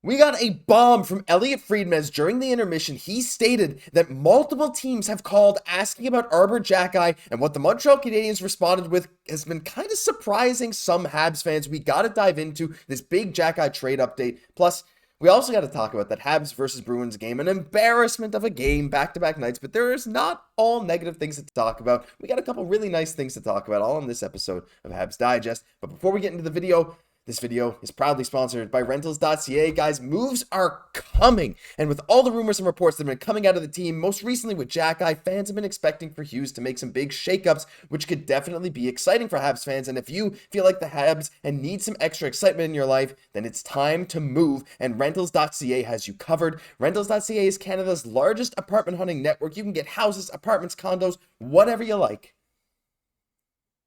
We got a bomb from Elliotte Friedman as during the intermission, he stated that multiple teams have called asking about Arber Xhekaj, and what the Montreal Canadiens responded with has been kind of surprising some Habs fans. We got to dive into this big Xhekaj trade update. Plus, we also got to talk about that Habs versus Bruins game, an embarrassment of a game, back-to-back nights, but there is not all negative things to talk about. We got a couple really nice things to talk about all in this episode of Habs Digest. But before we get into the video, this video is proudly sponsored by Rentals.ca. Guys, moves are coming. And with all the rumors and reports that have been coming out of the team, most recently with Xhekaj, fans have been expecting for Hughes to make some big shakeups, which could definitely be exciting for Habs fans. And if you feel like the Habs and need some extra excitement in your life, then it's time to move. And Rentals.ca has you covered. Rentals.ca is Canada's largest apartment hunting network. You can get houses, apartments, condos, whatever you like.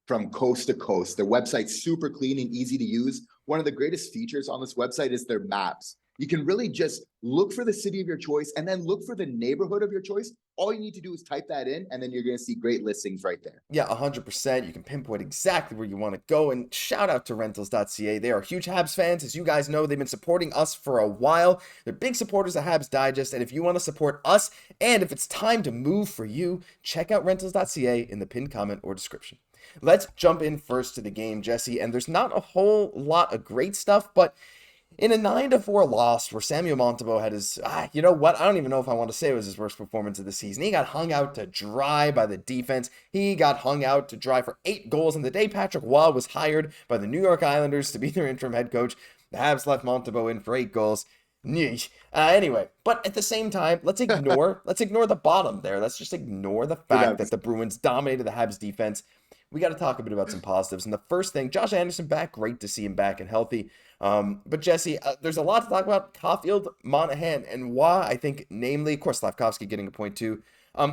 From coast to coast. Their website's super clean and easy to use. One of the greatest features on this website is their maps. You can really just look for the city of your choice and then look for the neighborhood of your choice. All you need to do is type that in, and then you're going to see great listings right there. Yeah, 100%. You can pinpoint exactly where you want to go. And shout out to Rentals.ca. They are huge Habs fans. As you guys know, they've been supporting us for a while. They're big supporters of Habs Digest. And if you want to support us, and if it's time to move for you, check out Rentals.ca in the pinned comment or description. Let's jump in first to the game, Jesse. And there's not a whole lot of great stuff, but in a 9-4 loss where Samuel Montembeault had his, you know what? I don't even know if I want to say it was his worst performance of the season. He got hung out to dry by the defense. He got hung out to dry for 8 goals. And the day Patrick Waugh was hired by the New York Islanders to be their interim head coach, the Habs left Montembeault in for 8 goals. Anyway, but at the same time, let's ignore the bottom there. Let's just ignore the fact that the Bruins dominated the Habs defense. We got to talk a bit about some positives. And the first thing, Josh Anderson back. Great to see him back and healthy. But Jesse, there's a lot to talk about. Caufield, Monahan, and Waugh, I think, namely, of course, Slafkovsky getting a point too.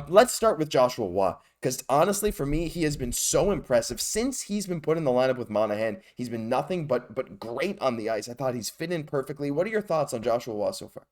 Let's start with Joshua Waugh, because honestly, for me, he has been so impressive since he's been put in the lineup with Monahan. He's been nothing but great on the ice. I thought he's fit in perfectly. What are your thoughts on Joshua Waugh so far?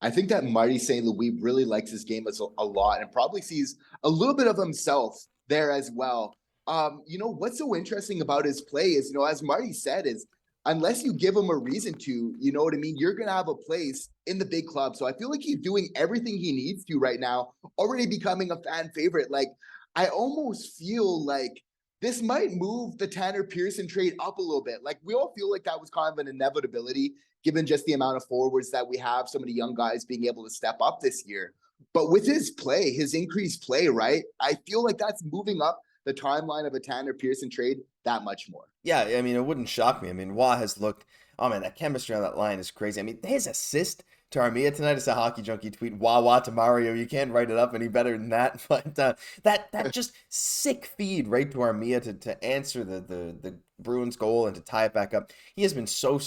I think that Marty St. Louis really likes his game a lot and probably sees a little bit of himself there as well. What's so interesting about his play is, as Marty said, is unless you give him a reason to, you know what I mean, you're going to have a place in the big club. So I feel like he's doing everything he needs to right now, already becoming a fan favorite. Like, I almost feel like this might move the Tanner Pearson trade up a little bit. Like, we all feel like that was kind of an inevitability, given just the amount of forwards that we have, so many young guys being able to step up this year. But with his play, his increased play, right, I feel like that's moving up the timeline of a Tanner Pearson trade that much more. Yeah, I mean, it wouldn't shock me. I mean, Waugh has looked, oh man, that chemistry on that line is crazy. I mean, his assist to Armia tonight is a Hockey Junkie tweet, Waugh to Mario. You can't write it up any better than that. But that just sick feed right to Armia to answer the Bruins goal and to tie it back up. He has been so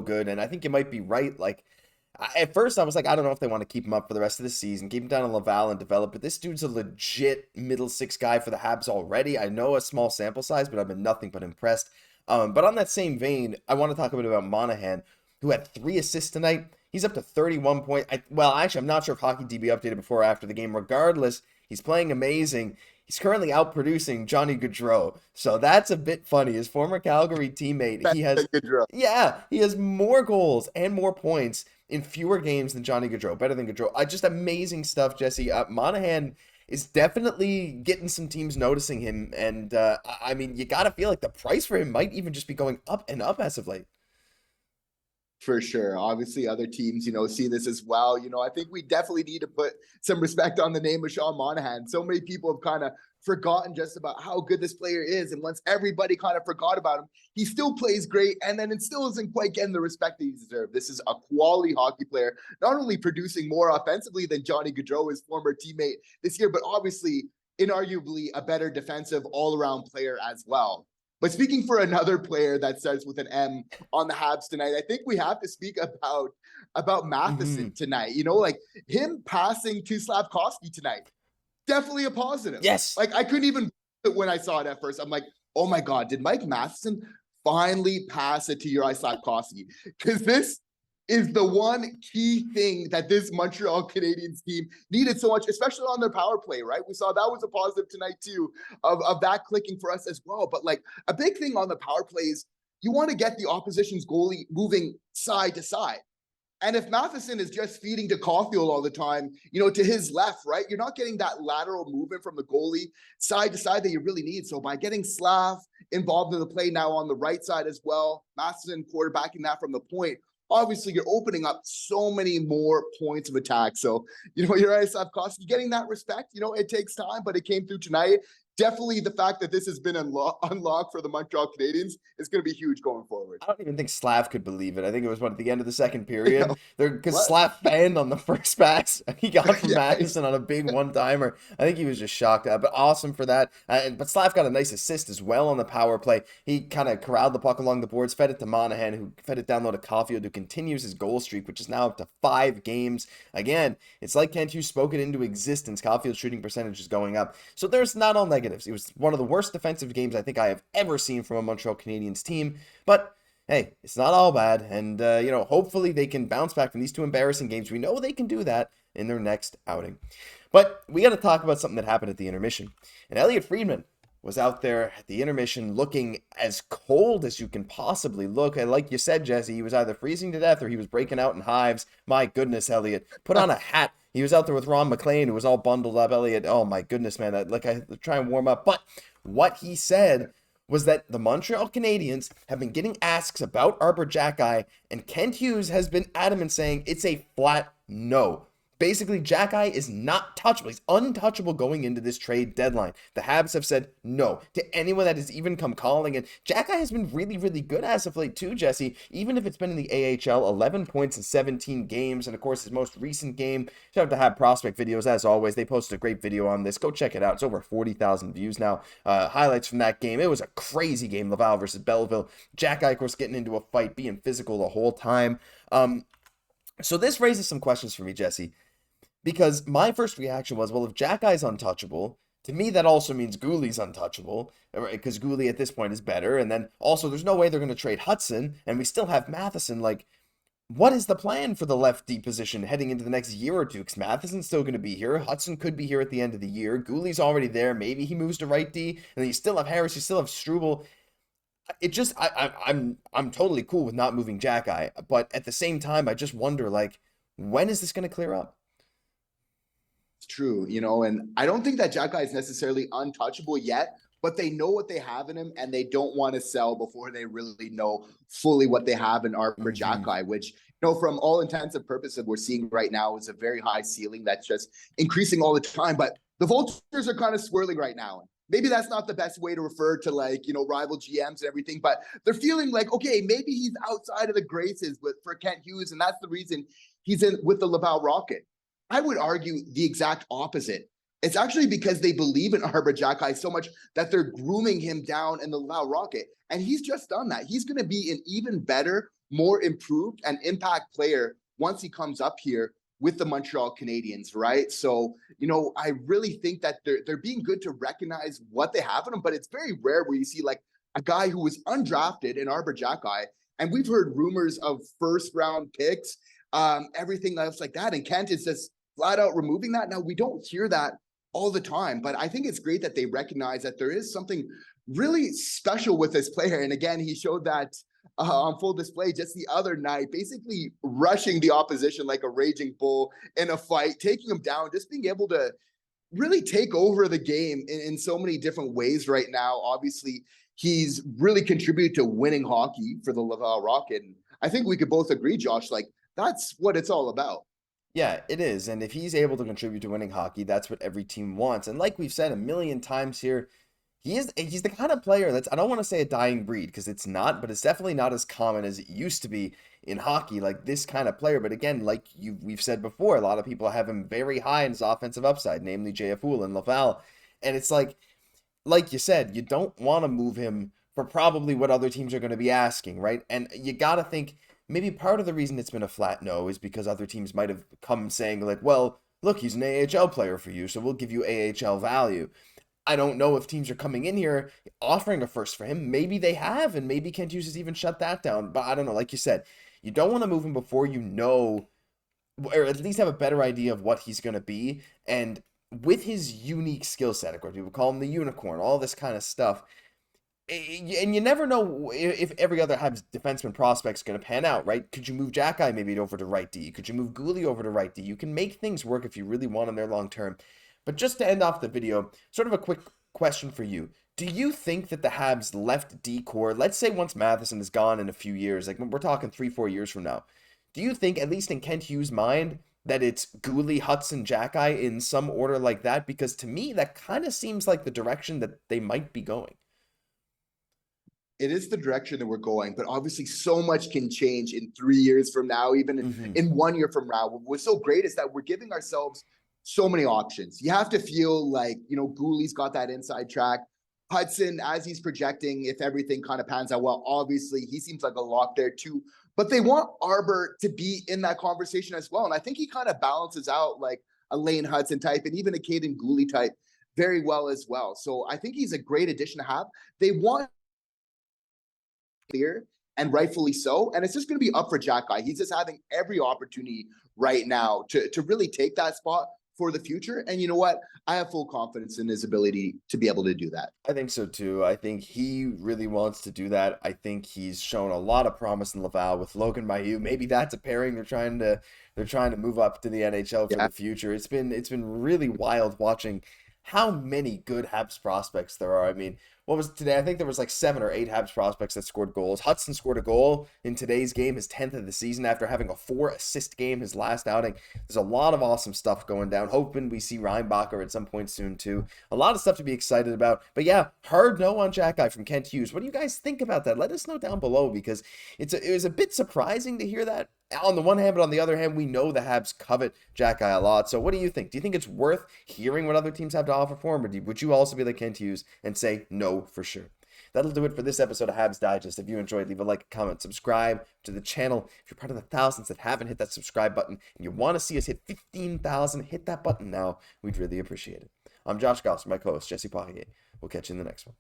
good. And I think you might be right. Like, at first, I was like, I don't know if they want to keep him up for the rest of the season, keep him down in Laval and develop, but this dude's a legit middle six guy for the Habs already. I know a small sample size, but I've been nothing but impressed. But on that same vein, I want to talk a bit about Monahan, who had 3 assists tonight. He's up to 31 points. Actually, I'm not sure if Hockey DB updated before or after the game. Regardless, he's playing amazing. He's currently outproducing Johnny Gaudreau. So that's a bit funny. His former Calgary teammate, he has more goals and more points in fewer games than Johnny Gaudreau. Better than Gaudreau. Just amazing stuff, Jesse. Monahan is definitely getting some teams noticing him. And, I mean, you got to feel like the price for him might even just be going up and up as of late. For sure. Obviously, other teams, see this as well. I think we definitely need to put some respect on the name of Sean Monahan. So many people have kind of forgotten just about how good this player is. And once everybody kind of forgot about him, he still plays great. And then it still isn't quite getting the respect that he deserves. This is a quality hockey player, not only producing more offensively than Johnny Gaudreau, his former teammate this year, but obviously inarguably a better defensive all-around player as well. But speaking for another player that starts with an M on the Habs tonight, I think we have to speak about Matheson tonight. Like him passing to Slafkovsky tonight, definitely a positive. Yes. Like I couldn't even, when I saw it at first, I'm like, oh my God, did Mike Matheson finally pass it to Juraj Slafkovsky? Because this is the one key thing that this Montreal Canadiens team needed so much, especially on their power play, right? We saw that was a positive tonight too, of that clicking for us as well. But like a big thing on the power plays, you want to get the opposition's goalie moving side to side. And if Matheson is just feeding to Caufield all the time, to his left, right, you're not getting that lateral movement from the goalie side to side that you really need. So by getting Slav involved in the play now on the right side as well, Matheson quarterbacking that from the point, obviously you're opening up so many more points of attack. So, you're right, Slafkovsky, getting that respect, it takes time, but it came through tonight. Definitely the fact that this has been unlocked for the Montreal Canadiens is going to be huge going forward. I don't even think Slav could believe it. I think it was at the end of the second period. Because What? Slav fanned on the first pass he got from Yeah. Matheson on a big one-timer. I think he was just shocked. But awesome for that. But Slav got a nice assist as well on the power play. He kind of corralled the puck along the boards, fed it to Monahan, who fed it down low to Caufield, who continues his goal streak, which is now up to 5 games. Again, it's like Kent Hughes spoke it into existence. Caufield's shooting percentage is going up. So there's not all negatives. It was one of the worst defensive games I think I have ever seen from a Montreal Canadiens team. But hey, it's not all bad. And, hopefully they can bounce back from these 2 embarrassing games. We know they can do that in their next outing. But we got to talk about something that happened at the intermission. And Elliotte Friedman was out there at the intermission looking as cold as you can possibly look. And like you said, Jesse, he was either freezing to death or he was breaking out in hives. My goodness, Elliotte. Put on a hat. He was out there with Ron McLean, who was all bundled up. Elliotte, oh my goodness, man. I try and warm up. But what he said was that the Montreal Canadiens have been getting asks about Arber Xhekaj, and Kent Hughes has been adamant saying it's a flat no. Basically, Xhekaj is not touchable. He's untouchable going into this trade deadline. The Habs have said no to anyone that has even come calling. And Xhekaj has been really, really good as of late too, Jesse. Even if it's been in the AHL, 11 points in 17 games. And of course, his most recent game, shout out to Hab Prospect videos as always. They posted a great video on this. Go check it out. It's over 40,000 views now. Highlights from that game. It was a crazy game, Laval versus Belleville. Xhekaj, of course, getting into a fight, being physical the whole time. So this raises some questions for me, Jesse. Because my first reaction was, well, if Xhekaj's untouchable, to me that also means Guhle's untouchable, because Guhle at this point is better. And then also there's no way they're going to trade Hudson, and we still have Matheson. Like, what is the plan for the left D position heading into the next year or two? Because Matheson's still going to be here. Hudson could be here at the end of the year. Guhle's already there. Maybe he moves to right D, and then you still have Harris. You still have Struble. It just, I'm totally cool with not moving Xhekaj, but at the same time, I just wonder, like, when is this going to clear up? It's true, and I don't think that Xhekaj is necessarily untouchable yet, but they know what they have in him, and they don't want to sell before they really know fully what they have in Arber Xhekaj, which, from all intents and purposes, we're seeing right now is a very high ceiling that's just increasing all the time. But the vultures are kind of swirling right now. Maybe that's not the best way to refer to rival GMs and everything, but they're feeling like, okay, maybe he's outside of the graces for Kent Hughes, and that's the reason he's in with the Laval Rocket. I would argue the exact opposite. It's actually because they believe in Arber Xhekaj so much that they're grooming him down in the Laval Rocket. And he's just done that. He's going to be an even better, more improved and impact player once he comes up here with the Montreal Canadiens, right? So, I really think that they're being good to recognize what they have in him, but it's very rare where you see like a guy who was undrafted in Arber Xhekaj, and we've heard rumors of first-round picks, everything else like that, and Kent is just flat out removing that. Now, we don't hear that all the time, but I think it's great that they recognize that there is something really special with this player. And again, he showed that on full display just the other night, basically rushing the opposition like a raging bull in a fight, taking him down, just being able to really take over the game in so many different ways right now. Obviously, he's really contributed to winning hockey for the Laval Rocket. And I think we could both agree, Josh, like that's what it's all about. Yeah, it is. And if he's able to contribute to winning hockey, that's what every team wants. And like we've said a million times here, he's the kind of player that's, I don't want to say a dying breed because it's not, but it's definitely not as common as it used to be in hockey, like this kind of player. But again, like we've said before, a lot of people have him very high in his offensive upside, namely JF and Laval. And it's like you said, you don't want to move him for probably what other teams are going to be asking, right? And you got to think, maybe part of the reason it's been a flat no is because other teams might have come saying like, well, look, he's an AHL player for you, so we'll give you AHL value. I don't know if teams are coming in here offering a first for him. Maybe they have, and maybe Kent Hughes has even shut that down. But I don't know. Like you said, you don't want to move him before you know, or at least have a better idea of what he's going to be. And with his unique skill set, of course, people call him the unicorn, all this kind of stuff. And you never know if every other Habs defenseman prospect's going to pan out, right? Could you move Xhekaj maybe over to right D? Could you move Guhle over to right D? You can make things work if you really want them there long term. But just to end off the video, sort of a quick question for you. Do you think that the Habs left D core, let's say once Matheson is gone in a few years, like we're talking 3-4 years from now, do you think, at least in Kent Hughes' mind, that it's Guhle, Hudson, Xhekaj in some order like that? Because to me, that kind of seems like the direction that they might be going. It is the direction that we're going, but obviously so much can change in 3 years from now, even in 1 year from now. What's so great is that we're giving ourselves so many options. You have to feel like, Guhle's got that inside track. Hudson, as he's projecting, if everything kind of pans out well, obviously he seems like a lock there too. But they want Arber to be in that conversation as well. And I think he kind of balances out like a Lane Hudson type and even a Cayden Guhle type very well as well. So I think he's a great addition to have. They want clear, and rightfully so. And it's just going to be up for Xhekaj. He's just having every opportunity right now to really take that spot for the future. And you know what? I have full confidence in his ability to be able to do that. I think so too. I think he really wants to do that. I think he's shown a lot of promise in Laval with Logan Mailloux. Maybe that's a pairing they're trying to move up to the NHL for the future. It's been really wild watching how many good Habs prospects there are. I mean, what was it today? I think there was like 7 or 8 Habs prospects that scored goals. Hudson scored a goal in today's game, his 10th of the season, after having a 4-assist game his last outing. There's a lot of awesome stuff going down. Hoping we see Reinbacher at some point soon too. A lot of stuff to be excited about. But yeah, hard no on Xhekaj from Kent Hughes. What do you guys think about that? Let us know down below, because it was a bit surprising to hear that on the one hand, but on the other hand, we know the Habs covet Xhekaj a lot. So what do you think? Do you think it's worth hearing what other teams have to offer for him, or would you also be like Kent Hughes and say no for sure? That'll do it for this episode of Habs Digest. If you enjoyed, leave a like, comment, subscribe to the channel. If you're part of the thousands that haven't hit that subscribe button and you want to see us hit 15,000, hit that button now. We'd really appreciate it. I'm Josh Gosse, my co-host Jesse Poirier. We'll catch you in the next one.